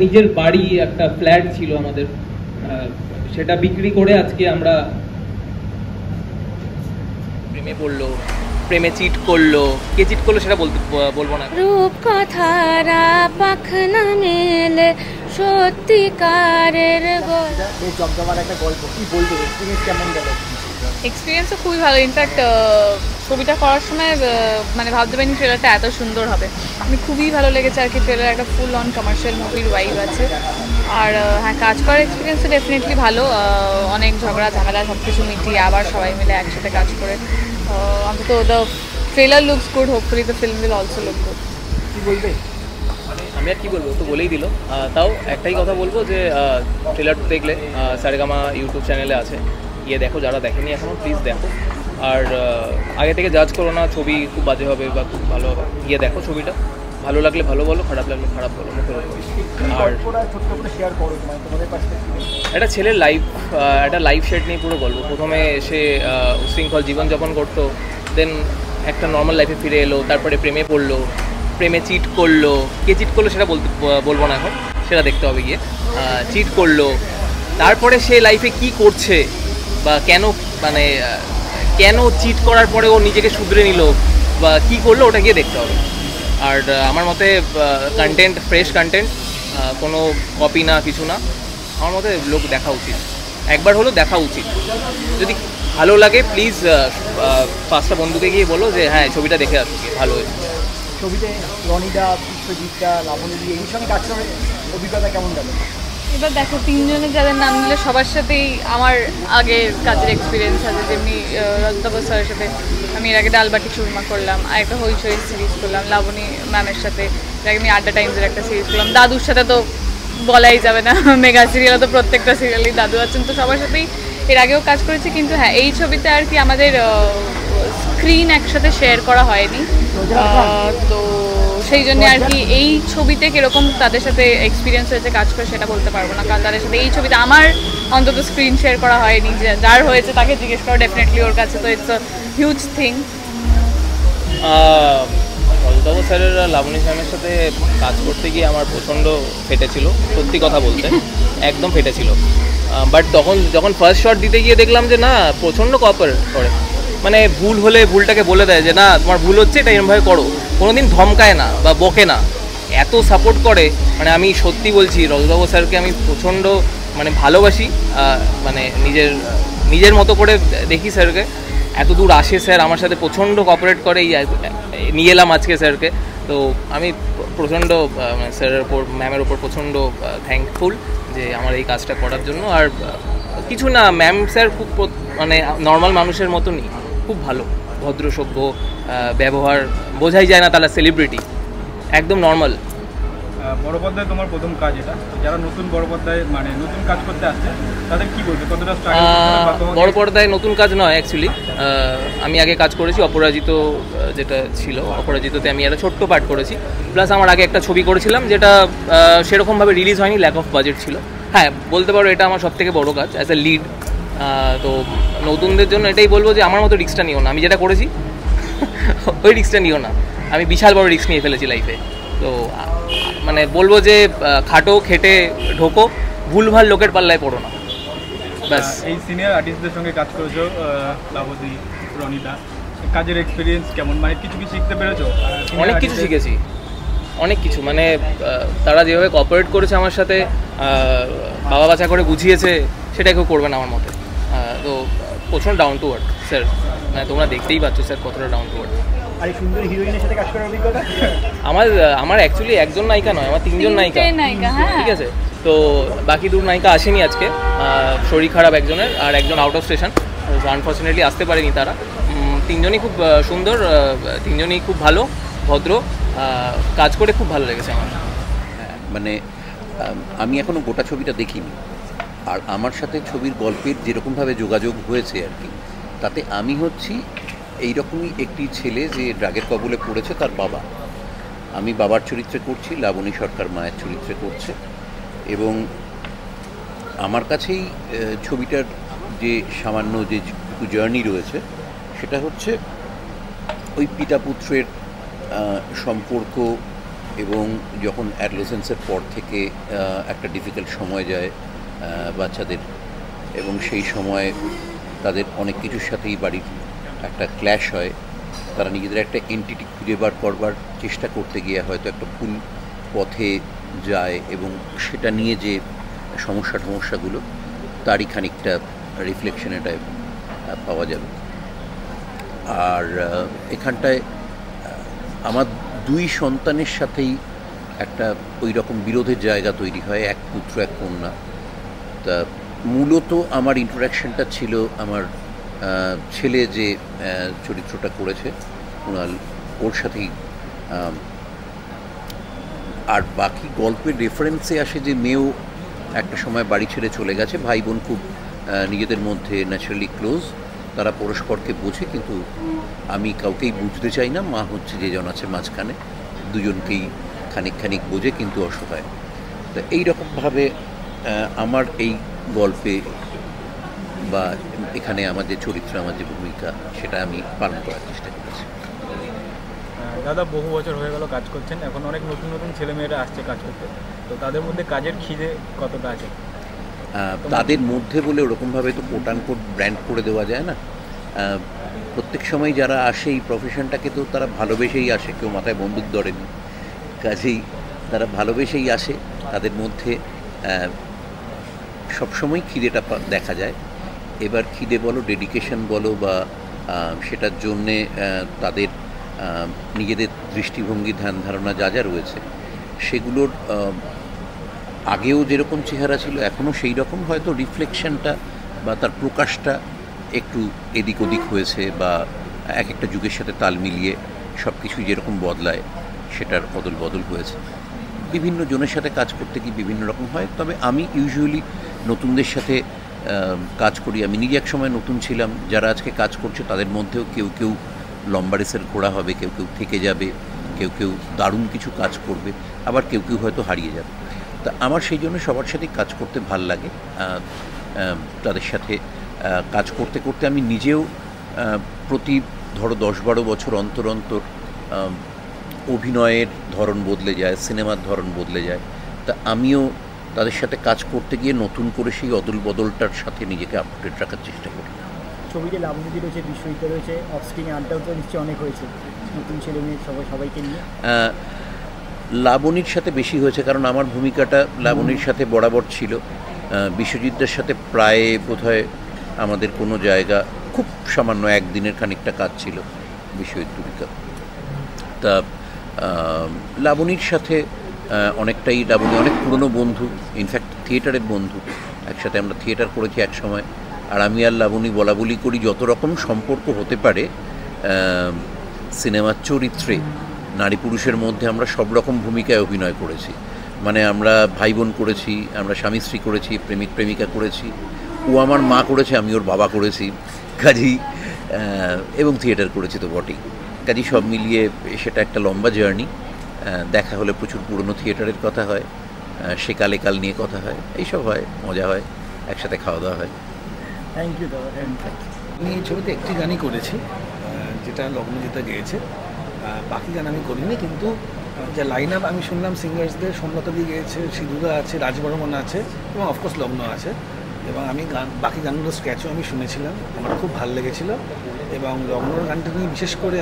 নিজের বাড়ি একটা ফ্ল্যাট ছিল আমাদের, সেটা বিক্রি করে আজকে আমরা প্রেমে পড়লো, প্রেমে চিট করলো। কে চিট করলো সেটা বলবো না। রূপ কথারা পাখনা মেলে সত্যিকারের বেশ জমজমার একটা গল্প, কি বলবো, এক্সপিরিয়েন্স কেমন গেল? এক্সপিরিয়েন্স তো খুবই ভালো। ইনফ্যাক্ট ছবিটা করার সময় মানে ভাবতে পারিনি ট্রেলারটা এত সুন্দর হবে। আমি খুবই ভালো লেগেছে আর কি। ট্রেলার একটা ফুল অন কমার্শিয়াল মুভির ওয়াইব আছে। আর হ্যাঁ, কাজ করার এক্সপিরিয়েন্স তো ডেফিনেটলি ভালো। অনেক ঝগড়া ঝামেলা সব কিছু মিটিয়ে আবার সবাই মিলে একসাথে কাজ করে অন্তত the trailer looks good, hopefully the film will also look good. কি বলবে? আমি আর কি বলবো, তো বলেই দিল। তাও একটাই কথা বলবো যে ট্রেলার দেখলে সারেগামা ইউটিউব চ্যানেলে আছে, গিয়ে দেখো। যারা দেখেনি এখনও প্লিজ দেখো। আর আগে থেকে জাজ করো না ছবি খুব বাজে হবে বা খুব ভালো হবে। গিয়ে দেখো ছবিটা, ভালো লাগলে ভালো বলো, খারাপ লাগলে খারাপ বলো, মুখের উপর। আর ছোট্ট করে শেয়ার করো তোমাদের পার্সপেক্টিভ। একটা ছেলের একটা লাইফ শেড নিয়ে পুরো গল্প। প্রথমে সে উশৃঙ্খল জীবনযাপন করতো, দেন একটা নর্মাল লাইফে ফিরে এলো, তারপরে প্রেমে পড়লো, প্রেমে চিট করলো। কে চিট করলো সেটা বলবো না এখন, সেটা দেখতে হবে গিয়ে। চিট করলো, তারপরে সে লাইফে কি করছে বা কেন চিট করার পরে ও নিজেকে শুধরে নিল বা কী করলো, ওটা গিয়ে দেখতে হবে। আর আমার মতে কন্টেন্ট, ফ্রেশ কন্টেন্ট, কোনো কপি না, কিছু না। আমার মতে লোক দেখা উচিত, একবার হলেও দেখা উচিত। যদি ভালো লাগে প্লিজ 5টা বন্ধুকে গিয়ে বলো যে হ্যাঁ ছবিটা দেখে আসো, গিয়ে ভালো হয়েছে। ছবিতে রনিদা, বিশ্বজিৎদা, লাবণী দিয়ে এই সঙ্গে কাজ করার অভিজ্ঞতা কেমন গেল? এবার দেখো, তিনজনের যাদের নাম নিলে সবার সাথেই আমার আগের কাজের এক্সপিরিয়েন্স আছে। যেমনি রজতাভ স্যারের সাথে আমি এর আগে ডালবাটি চুরমা করলাম, আর একটা হইচই সিরিজ করলাম। লাবণী ম্যামের সাথে এর আগে আমি আড্ডা টাইমসের একটা সিরিজ করলাম। দাদুর সাথে তো বলাই যাবে না, মেগা সিরিয়ালে তো প্রত্যেকটা সিরিয়ালেই দাদু আছেন, তো সবার সাথেই এর আগেও কাজ করেছি। কিন্তু হ্যাঁ, এই ছবিতে আর কি আমাদের স্ক্রিন একসাথে শেয়ার করা হয়নি, তো সেই জন্য আর কি এই ছবিতে কীরকম তাদের সাথে এক্সপিরিয়েন্স হয়েছে কাজ করে সেটা বলতে পারবো না। কারণ তাদের সাথে এই ছবিতে আমার অন্তত স্ক্রিন শেয়ার করা হয়নি। যার হয়েছে তাকে জিজ্ঞেস করা ডেফিনেটলি ওর কাছে, তো it's a huge thing. Rajatava স্যারের লাবণী ম্যামের সাথে কাজ করতে গিয়ে আমার প্রচণ্ড ফেটেছিল, সত্যি কথা বলতে একদম ফেটেছিল। বাট যখন ফার্স্ট শট দিতে গিয়ে দেখলাম যে না, প্রচণ্ড কোঅপারেট করে। মানে ভুল হলে ভুলটাকে বলে দেয় যে না তোমার ভুল হচ্ছে, এটা এরমভাবে করো। কোনোদিন ধমকায় না বা বকে না, এত সাপোর্ট করে। মানে আমি সত্যি বলছি, রজতাভ স্যারকে আমি প্রচণ্ড ভালোবাসি। মানে নিজের মতো করে দেখি স্যারকে। এত দূর আসে স্যার, আমার সাথে প্রচণ্ড কোঅপারেট করে। নিয়ে এলাম আজকে স্যারকে, তো আমি প্রচণ্ড স্যারের ওপর, ম্যামের ওপর প্রচণ্ড থ্যাঙ্কফুল যে আমার এই কাজটা করার জন্য। আর কিছু না, ম্যাম স্যার খুব নর্মাল মানুষের মতনই, খুব ভালো, ভদ্র, সভ্য, ব্যবহার বোঝাই যায় না তারা সেলিব্রিটি, একদম নর্মাল। বড় পর্দায় তোমার প্রথম কাজ এটা, যারা নতুন বড় পর্দায় নতুন কাজ করতে আসছে তাদের কি বলবে, কতটা বড় পর্দায় নতুন কাজ নয় অ্যাকচুয়ালি। আমি আগে কাজ করেছি অপরাজিত, যেটা ছিল অপরাজিততে আমি একটা ছোট্ট পার্ট করেছি। প্লাস আমার আগে একটা ছবি করেছিলাম যেটা সেরকমভাবে রিলিজ হয়নি, ল্যাক অফ বাজেট ছিল। হ্যাঁ, বলতে পারো এটা আমার সবথেকে বড় কাজ অ্যাজ এ লিড। তো নতুনদের জন্য এটাই বলবো যে আমার মতো রিস্কটা নিও না। আমি যেটা করেছি ওই রিস্কটা নিও না। আমি বিশাল বড় রিস্ক নিয়ে ফেলেছি লাইফে। তো বলবো যে খাটো, খেটে ঢোকো, ভুলভাল লোকের পাল্লায় পড়ো না, ব্যাস। এই সিনিয়র আর্টিস্টদের সঙ্গে কাজ করেছো, লাবণী, রনিদা, কাজের এক্সপিরিয়েন্স কেমন? কিছু কি শিখতে পেরেছো? অনেক কিছু শিখেছি, অনেক কিছু। তারা যেভাবে কোঅপারেট করেছে আমার সাথে, বাবা বাচ্চা করে বুঝিয়েছে, সেটা কেউ করবে না আমার মতে। তো প্রচণ্ড ডাউন টু আর্থ স্যার। তোমরা দেখতেই পাচ্ছ স্যার কতটা ডাউন টু আর্থ। আর এই সুন্দর হিরোইনের সাথে কাজ করার অভিজ্ঞতা? আমার অ্যাকচুয়ালি একজন নায়িকা নয়, আমার 3জন নায়িকা, ঠিক আছে? তো বাকি 2 নায়িকা আসেনি আজকে, শরীর খারাপ একজনের, আর একজন আউট অফ স্টেশন, আনফর্চুনেটলি আসতে পারেনি তারা। 3জনই খুব সুন্দর, 3জনই খুব ভালো, ভদ্র, কাজ করে খুব ভালো লেগেছে আমার। আমি এখনও গোটা ছবিটা দেখিনি, আর আমার সাথে ছবির গল্পের যেরকমভাবে যোগাযোগ হয়েছে আর কি, তাতে আমি হচ্ছি এইরকমই একটি ছেলে যে ড্রাগের কবলে পড়েছে, তার বাবা। আমি বাবার চরিত্রে করছি, লাবণী সরকার মায়ের চরিত্রে করছে। এবং আমার কাছেই ছবিটার যে সামান্য যেটুকু জার্নি রয়েছে, সেটা হচ্ছে ওই পিতা পুত্রের সম্পর্ক, এবং যখন অ্যাডোলেসেন্সের পর থেকে একটা ডিফিকাল্ট সময় যায় বাচ্চাদের, এবং সেই সময় তাদের অনেক কিছুর সাথেই বাড়ির একটা ক্ল্যাশ হয়, তারা নিজেদের একটা এন্টিটি খুঁজে বার করবার চেষ্টা করতে গিয়ে হয়তো একটা ভুল পথে যায়, এবং সেটা নিয়ে যে সমস্যাগুলো তারই খানিকটা রিফ্লেকশন এটায় পাওয়া যাবে। আর এখানটায় আমার দুই সন্তানের সাথেই একটা ওই রকম বিরোধের জায়গা তৈরি হয়, এক পুত্র এক কন্যা। তা মূলত আমার ইন্টারাকশনটা ছিল আমার ছেলে যে চরিত্রটা করেছে কুণাল, ওর সাথেই। আর বাকি গল্পের রেফারেন্সে আসে যে মেয়েও একটা সময় বাড়ি ছেড়ে চলে গেছে, ভাই বোন খুব নিজেদের মধ্যে ন্যাচারালি ক্লোজ, তারা পরস্পরকে বোঝে, কিন্তু আমি কাউকেই বুঝতে চাই না, মা হচ্ছে যে জন আছে মাঝখানে, দুজনকেই খানিক বোঝে কিন্তু অসহায়। তো এইরকমভাবে আমার এই গল্পে বা এখানে আমার যে চরিত্র, আমার যে ভূমিকা, সেটা আমি পালন করার চেষ্টা করেছি। দাদা বহু বছর হয়ে গেল কাজ করছেন, এখন অনেক নতুন নতুন ছেলেমেয়েরা আসছে কাজ করতে, তো তাদের মধ্যে কাজের খিদে কতটা আছে? তাদের মধ্যে বলে ওরকমভাবে তো কোট অ্যান্ড কোট ব্র্যান্ড করে দেওয়া যায় না। প্রত্যেক সময় যারা আসে এই প্রফেশনটাকে তো তারা ভালোবেসেই আসে, কেউ মাথায় বন্দুক ধরেনি, কাজেই তারা ভালোবেসেই আসে। তাদের মধ্যে সবসময় খিদেটা দেখা যায়। এবার খিদে বলো, ডেডিকেশন বলো, বা সেটার জন্যে তাদের নিজেদের দৃষ্টিভঙ্গি, ধ্যান ধারণা যা যা রয়েছে, সেগুলোর আগেও যেরকম চেহারা ছিল এখনও সেই রকম, হয়তো রিফ্লেকশনটা বা তার প্রকাশটা একটু এদিক ওদিক হয়েছে, বা এক একটা যুগের সাথে তাল মিলিয়ে সব কিছুই যেরকম বদলায় সেটার বদল হয়েছে। বিভিন্ন জনের সাথে কাজ করতে গিয়ে বিভিন্ন রকম হয়, তবে আমি ইউজুয়ালি নতুনদের সাথে কাজ করি। আমি নিজে এক সময় নতুন ছিলাম, যারা আজকে কাজ করছে তাদের মধ্যেও কেউ লম্বা রেসের ঘোড়া হবে, কেউ থেকে যাবে, কেউ দারুণ কিছু কাজ করবে, আবার কেউ হয়তো হারিয়ে যাবে। তা আমার সেই জন্য সবার সাথেই কাজ করতে ভাল লাগে। তাদের সাথে কাজ করতে করতে আমি নিজেও প্রতি 10-12 বছর অন্তর অভিনয়ের ধরন বদলে যায়, সিনেমার ধরন বদলে যায়। তা আমিও তাদের সাথে কাজ করতে গিয়ে নতুন করে সেই অদল বদলটার সাথে নিজেকে আপডেট রাখার চেষ্টা করি। ছবিতে লাবণীদি রয়েছে, বিশ্বজিৎ রয়েছে, অফস্ক্রিনে আড্ডাও তো নিশ্চয়ই অনেক হয়েছে নতুন ছেলে মেয়ে সবাইকে নিয়ে। লাবণীর সাথে বেশি হয়েছে, কারণ আমার ভূমিকাটা লাবণীর সাথে বরাবর ছিল। বিশ্বজিৎদের সাথে প্রায় বোধহয় আমাদের কোনো জায়গা খুব সামান্য একদিনের খানিকটা কাজ ছিল বিশ্বজিৎ ভূমিকা। তা লাবণীর সাথে অনেকটাই, লাবণী অনেক পুরনো বন্ধু, ইনফ্যাক্ট থিয়েটারের বন্ধু, একসাথে আমরা থিয়েটার করেছি এক সময়। আর আমি আর লাবণী বলাবলি করি যত রকম সম্পর্ক হতে পারে সিনেমার চরিত্রে, নারী পুরুষের মধ্যে আমরা সব রকম ভূমিকায় অভিনয় করেছি। মানে আমরা ভাই বোন করেছি, আমরা স্বামী স্ত্রী করেছি, প্রেমিক প্রেমিকা করেছি, ও আমার মা করেছে, আমি ওর বাবা করেছি, কাজেই এবং থিয়েটার করেছি তো বটেই। কাজেই সব মিলিয়ে সেটা একটা লম্বা জার্নি। দেখা হলে প্রচুর পুরনো থিয়েটারের কথা হয়, সে কালে কাল নিয়ে কথা হয়, এইসব হয়, মজা হয়, একসাথে খাওয়া দাওয়া হয়। থ্যাংক ইউ দাদা। আমি এই ছবিতে একটি গানই করেছি, যেটা লগ্নজিতা গেয়েছে। বাকি গান আমি করিনি, কিন্তু যে লাইন আপ আমি শুনলাম সিঙ্গার্সদের, সোমলতাদি গেয়েছে, সিধুদা আছে, রাজবর্মন আছে, এবং অফকোর্স লগ্ন আছে। এবং আমি বাকি গানগুলো স্ক্র্যাচও আমি শুনেছিলাম, আমার খুব ভালো লেগেছিলো। এবং লগ্নর গানটা নিয়ে বিশেষ করে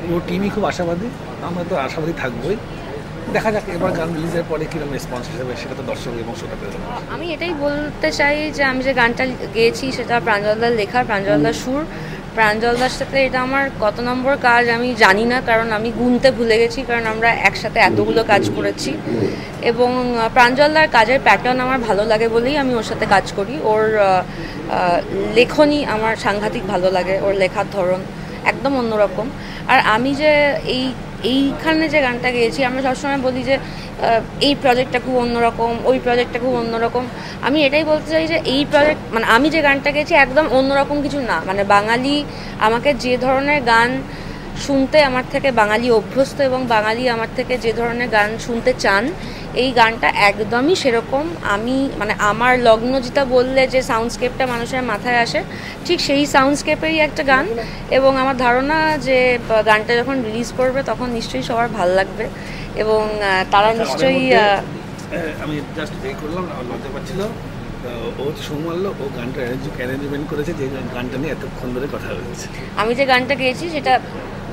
পুরো টিমই খুব আশাবাদী, আমরা তো আশাবাদী থাকবোই। দেখা যাক এবার গান রিলিজের পরে কীরকম রেসপন্স হিসেবে, সেটা তো দর্শক এবং শ্রোতাদের। আমি এটাই বলতে চাই যে আমি যে গানটা গেয়েছি সেটা প্রাঞ্জলদার লেখা, প্রাঞ্জলদার সুর। প্রাঞ্জলদার সাথে এটা আমার কত নম্বর কাজ আমি জানি না, কারণ আমি গুনতে ভুলে গেছি, কারণ আমরা একসাথে এতগুলো কাজ করেছি। এবং প্রাঞ্জলদার কাজের প্যাটার্ন আমার ভালো লাগে বলেই আমি ওর সাথে কাজ করি। ওর লেখনী আমার সাংঘাতিক ভালো লাগে, ওর লেখার ধরন একদম অন্যরকম। আর আমি যে এইখানে যে গানটা গেয়েছি, আমরা সবসময় বলি যে এই প্রজেক্টটা খুব অন্যরকম, ওই প্রজেক্টটা খুব অন্যরকম। আমি এটাই বলতে চাই যে এই প্রজেক্ট, মানে আমি যে গানটা গেয়েছি একদম অন্যরকম কিছু না। মানে বাঙালি আমাকে যে ধরনের গান শুনতে আমার থেকে বাঙালি অভ্যস্ত, এবং বাঙালি আমার থেকে যে ধরনের গান শুনতে চান, এই গানটা একদমই সেরকম। আমি মানে আমার লগ্নজিতা বললে যে সাউন্ডস্কেপটা মানুষের মাথায় আসে, ঠিক সেই সাউন্ডস্কেপেরই একটা গান। এবং আমার ধারণা যে গানটা যখন রিলিজ করবে তখন নিশ্চয়ই সবার ভালো লাগবে। এবং তারা নিশ্চয়ই আমি জাস্ট করলাম লজ্জা পাচ্ছিল ও সৌমাল্য ও গানটা অ্যারেঞ্জমেন্ট করেছে, যে গানটা নিয়ে এতক্ষণ ধরে কথা হয়েছে। আমি যে গানটা গেয়েছি সেটা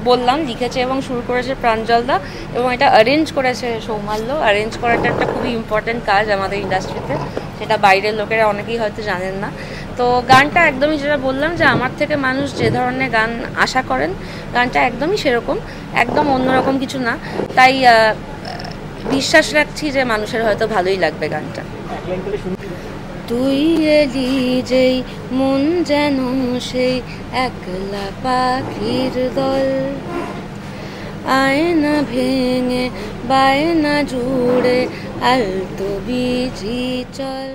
বললাম লিখেছে এবং শুরু করেছে প্রাঞ্জলদা, এবং এটা অ্যারেঞ্জ করেছে সৌমাল্য। অ্যারেঞ্জ করাটা একটা খুবই ইম্পর্ট্যান্ট কাজ আমাদের ইন্ডাস্ট্রিতে, সেটা বাইরের লোকেরা অনেকেই হয়তো জানেন না। তো গানটা একদমই যেটা বললাম যে আমার থেকে মানুষ যে ধরনের গান আশা করেন, গানটা একদমই সেরকম, একদম অন্যরকম কিছু না। তাই বিশ্বাস রাখছি যে মানুষের হয়তো ভালোই লাগবে গানটা। তুই এলি যেই মন যেন সেই একলা পাখির দল, আয়না ভেঙে বায়না জুড়ে আলতো বিজি চল।